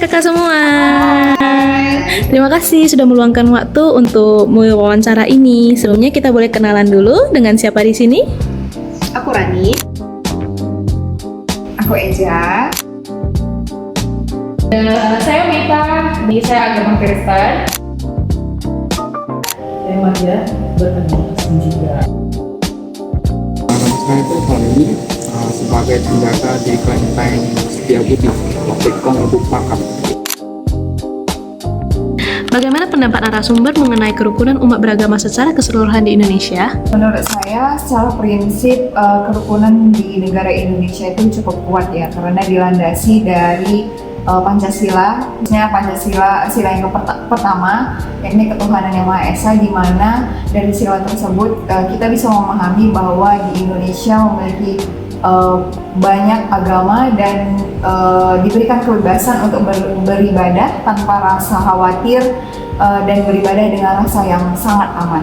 kakak semua. Terima kasih sudah meluangkan waktu untuk mewawancara ini. Sebelumnya kita boleh kenalan dulu dengan siapa di sini? Aku Rani. Aku Eja. Saya Mita, saya agama Kristen. Saya Madia, beragama Islam juga. Saya itu Tony sebagai penjaga di kelenteng Setiabudi, Kopikong Lubuk Pakam. Bagaimana pendapat narasumber mengenai kerukunan umat beragama secara keseluruhan di Indonesia? Menurut saya, secara prinsip kerukunan di negara Indonesia itu cukup kuat ya, karena dilandasi dari Pancasila, khususnya Pancasila sila yang pertama, yakni ketuhanan yang Maha Esa, di mana dari sila tersebut kita bisa memahami bahwa di Indonesia memiliki banyak agama dan diberikan kebebasan untuk beribadah tanpa rasa khawatir dan beribadah dengan rasa yang sangat aman.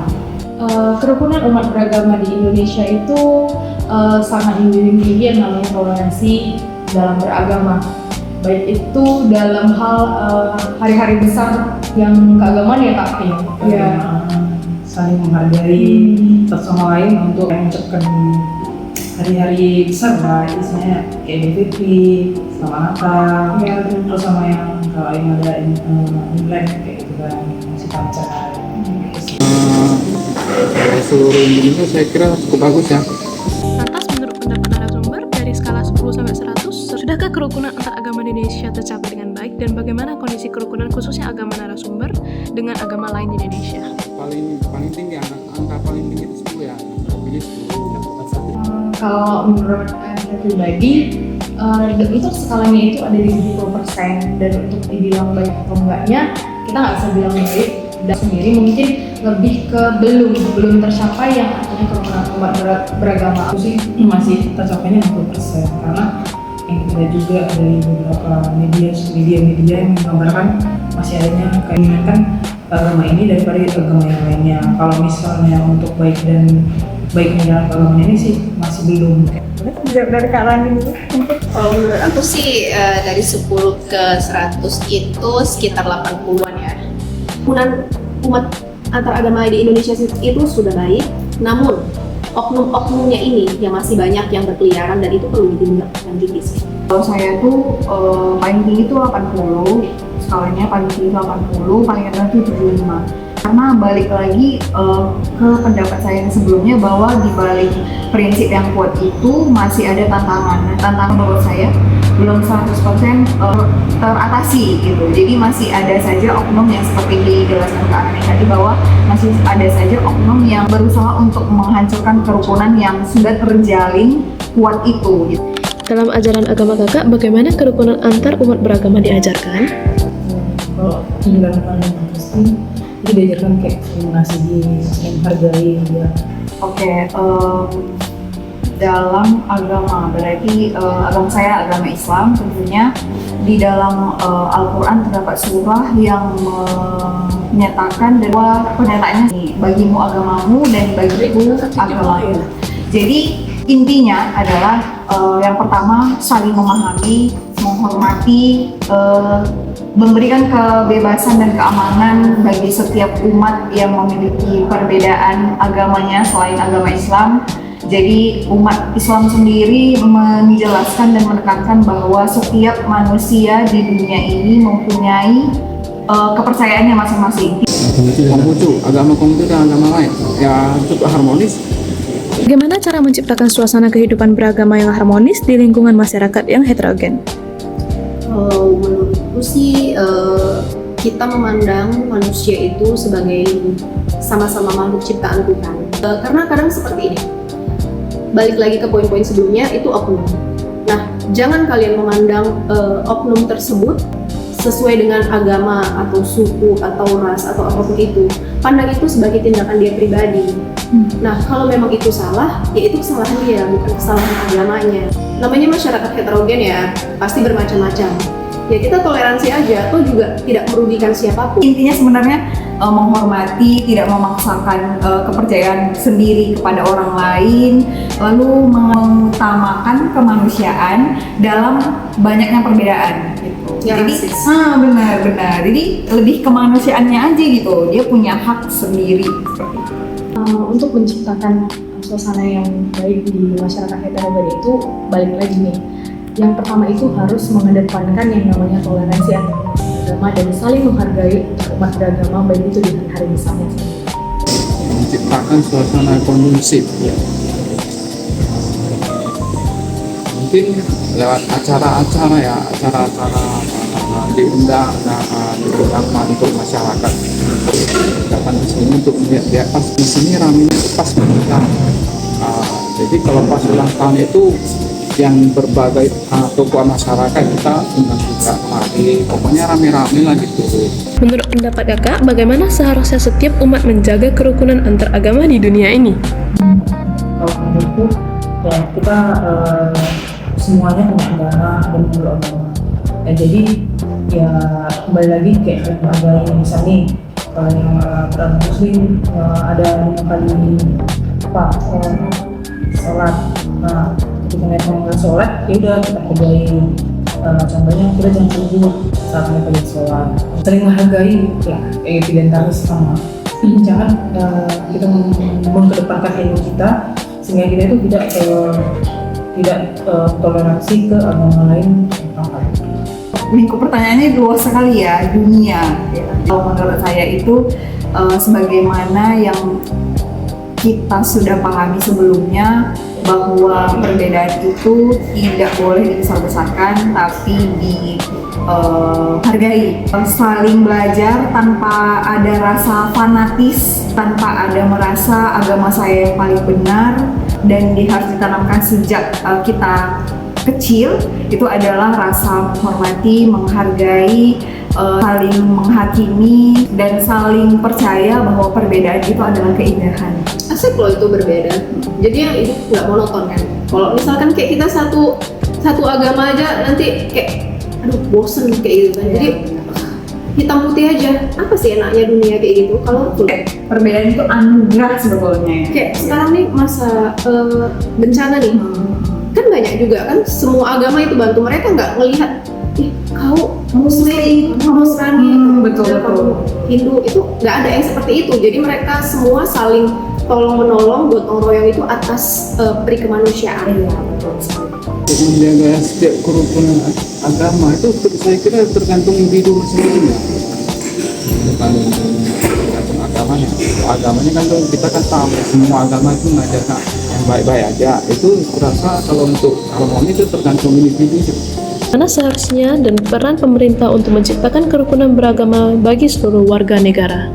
Kerukunan umat beragama di Indonesia itu sangat tinggi yang namanya toleransi dalam beragama. Baik itu dalam hal hari-hari besar yang keagamaan ya Kak ya, saling menghargai satu sama lain untuk mengucapkan hari-hari besar lah, istilahnya kayak Idul Fitri, Selamat Natal, ya, terus sama yang kalau yang ada Imlek kayak gitu kan, masih pancar. Dari seluruh Indonesia saya kira cukup bagus ya. Lantas menurut pendapat narasumber dari skala 10 sampai 100, sudahkah kerukunan antar agama di Indonesia tercapai dengan baik dan bagaimana kondisi kerukunan khususnya agama narasumber dengan agama lain di Indonesia? Paling tinggi angka paling tinggi itu 10 ya. Jadi 10 dapat 1. Kalau menurut saya pribadi untuk skalanya itu ada di 70%, dan untuk dibilang baik atau enggaknya kita nggak bisa bilang baik, dan sendiri mungkin lebih ke belum tercapai yang artinya kerukunan umat beragama. Aku sih masih tercapainya 60%, karena yang kita juga dari beberapa media yang menggambarkan masih adanya keinginan agama ini daripada agama yang lainnya. Kalau misalnya untuk baiknya dalam agama ini sih masih belum. Dari Kak Rani dulu. Kalau menurut aku sih dari 10 ke 100 itu sekitar 80-an ya. Kerukunan umat antar agama di Indonesia itu sudah baik, namun oknum-oknumnya ini yang masih banyak yang berkeliaran dan itu perlu ditindaklanjuti sih. Kalau saya tuh paling tinggi itu 80, skalanya paling tinggi 80, paling rendah itu 75. Karena balik lagi ke pendapat saya yang sebelumnya bahwa di balik prinsip yang kuat itu masih ada tantangan. Tantangan menurut saya belum 100% teratasi gitu. Jadi masih ada saja oknum yang seperti dijelaskan Kak Ani tadi, bahwa masih ada saja oknum yang berusaha untuk menghancurkan kerukunan yang sudah terjalin kuat itu gitu. Dalam ajaran agama kakak, bagaimana kerukunan antar umat beragama diajarkan? Kalau dalam pandangan Kristen itu diajarkan kayak mengasihi, menghargai ya. Oke, dalam agama berarti agama saya agama Islam, tentunya di dalam Al-Quran terdapat surah yang menyatakan bahwa pernyataannya nih, bagimu agamamu dan bagiku agamaku. Jadi intinya adalah yang pertama saling memahami, menghormati, memberikan kebebasan dan keamanan bagi setiap umat yang memiliki perbedaan agamanya selain agama Islam. Jadi umat Islam sendiri menjelaskan dan menekankan bahwa setiap manusia di dunia ini mempunyai kepercayaannya masing-masing. Konghucu, agama Konghucu dan agama lain ya cukup harmonis. Bagaimana cara menciptakan suasana kehidupan beragama yang harmonis di lingkungan masyarakat yang heterogen? Menurutku sih kita memandang manusia itu sebagai sama-sama makhluk ciptaan Tuhan. Karena kadang seperti ini, balik lagi ke poin-poin sebelumnya, itu oknum. Nah, jangan kalian memandang oknum tersebut sesuai dengan agama atau suku atau ras atau apapun itu. Pandang itu sebagai tindakan dia pribadi. Nah, kalau memang itu salah, ya itu kesalahan dia, bukan kesalahan agamanya. Namanya masyarakat heterogen ya, pasti bermacam-macam. Ya kita toleransi aja, atau juga tidak merugikan siapapun. Intinya sebenarnya menghormati, tidak memaksakan kepercayaan sendiri kepada orang lain, lalu mengutamakan kemanusiaan dalam banyaknya perbedaan gitu. Ya, Jadi sis. benar. Jadi lebih kemanusiaannya aja gitu. Dia punya hak sendiri seperti itu. Untuk menciptakan suasana yang baik di masyarakat heterogen itu balik lagi nih. Yang pertama itu harus mengedepankan yang namanya toleransi antar agama dan saling menghargai umat beragama baik itu di hari misalnya. Menciptakan suasana kondusif ya. Mungkin lewat acara-acara ya, acara-acara diundang untuk masyarakat datang ke sini untuk melihat pas di sini ramenya itu pas ulang. Jadi kalau pas ulang tahun itu yang berbagai tokoh masyarakat kita undang juga kemari, pokoknya rame-rame lah gitu. Menurut pendapat kakak, bagaimana seharusnya setiap umat menjaga kerukunan antar agama di dunia ini? Kalau menurutku ya kita semuanya punya agama dan beragama. Jadi ya kembali lagi kayak agama yang misalnya nih, kalau yang beragama muslim ada 5 kali sholat. Nah ketika mereka mau sholat ya udah kita hargai. Contohnya kita jangan cemburu saat mereka lagi sholat, saling menghargai ya identitas sama. Jangan kita mengedepankan ilmu kita sehingga kita itu tidak toleransi ke agama lain tentang hal itu. Lingkup pertanyaannya luas sekali ya, dunia. Kalau menurut saya itu sebagaimana yang kita sudah pahami sebelumnya bahwa perbedaan itu tidak boleh dibesar-besarkan tapi dihargai. Saling belajar tanpa ada rasa fanatis, tanpa ada merasa agama saya yang paling benar, dan harus ditanamkan sejak kita kecil itu adalah rasa menghormati, menghargai, saling menghakimi dan saling percaya bahwa perbedaan itu adalah keindahan. Asik loh itu berbeda. Jadi yang itu nggak monoton kan. Kalau misalkan kayak kita satu agama aja nanti kayak aduh bosen kayak gitu kan. Jadi hitam putih aja. Apa sih enaknya dunia kayak gitu? Kalau Perbedaan itu anugerah sebetulnya. kayak sekarang nih masa bencana nih. Kan banyak juga kan semua agama itu bantu, mereka nggak ngelihat ih kau muslim, kamu Nasrani, betul. Hindu, itu nggak ada yang seperti itu. Jadi mereka semua saling tolong menolong, gotong royong itu atas perikemanusiaan. Untuk menjaga setiap kerukunan agama itu saya kira tergantung individu masing-masing ya. Tergantung agamanya. Agamanya kan tuh kita kan tahu semua agama itu mengajarkan yang baik-baik aja. Itu terasa kalau untuk harmoni itu tergantung individu. Mana seharusnya dan peran pemerintah untuk menciptakan kerukunan beragama bagi seluruh warga negara?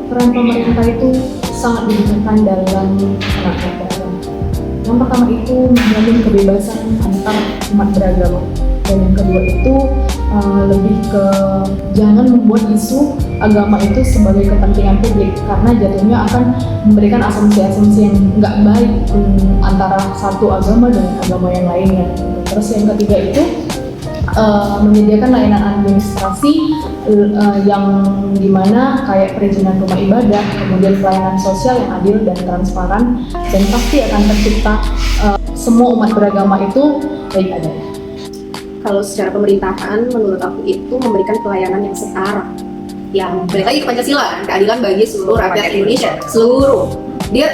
Peran pemerintah itu sangat dibutuhkan dalam melaksanakan beragama. Yang pertama itu menjamin kebebasan antar umat beragama, dan yang kedua itu lebih ke jangan membuat isu agama itu sebagai kepentingan publik karena jatuhnya akan memberikan asumsi-asumsi yang nggak baik antara satu agama dengan agama yang lainnya. Terus yang ketiga itu menyediakan layanan administrasi yang dimana kayak perizinan rumah ibadah, kemudian pelayanan sosial yang adil dan transparan, dan pasti akan tercipta semua umat beragama itu baik adanya. Kalau secara pemerintahan, menurut aku itu memberikan pelayanan yang setara. Yang balik lagi ke Pancasila kan, keadilan bagi seluruh rakyat Indonesia, seluruh. Dia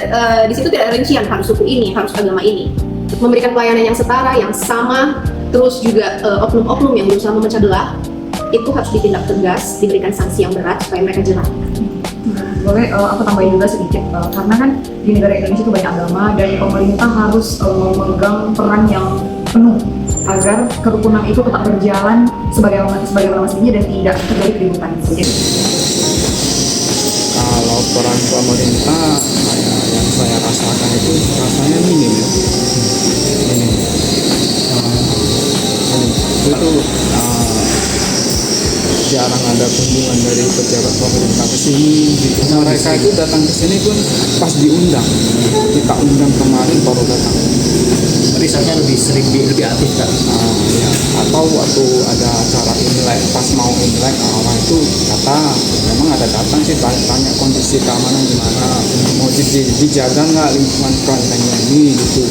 di situ tidak ada rincian harus suku ini, harus agama ini. Memberikan pelayanan yang setara, yang sama, terus juga oknum-oknum yang berusaha memecah belah itu harus ditindak tegas, diberikan sanksi yang berat supaya mereka jerah. Boleh aku tambahin juga sedikit karena kan di negara Indonesia itu banyak agama dan pemerintah harus memegang peran yang penuh agar kerukunan itu tetap berjalan sebagaimana mestinya dan tidak terjadi keributan. Kalau peran pemerintah yang saya rasakan itu rasanya minim ya. Itu jarang ada kunjungan dari pejabat pemerintah ke sini. Mereka itu datang ke sini pun pas diundang. Kita undang kemarin baru datang. Risetnya lebih sering lebih aktif kan? Ya. Atau waktu ada acara Imlek, pas mau Imlek orang itu datang. Memang ada datang sih tanya kondisi keamanan gimana, mau dijaga nggak lingkungan kelentengnya ini gitu.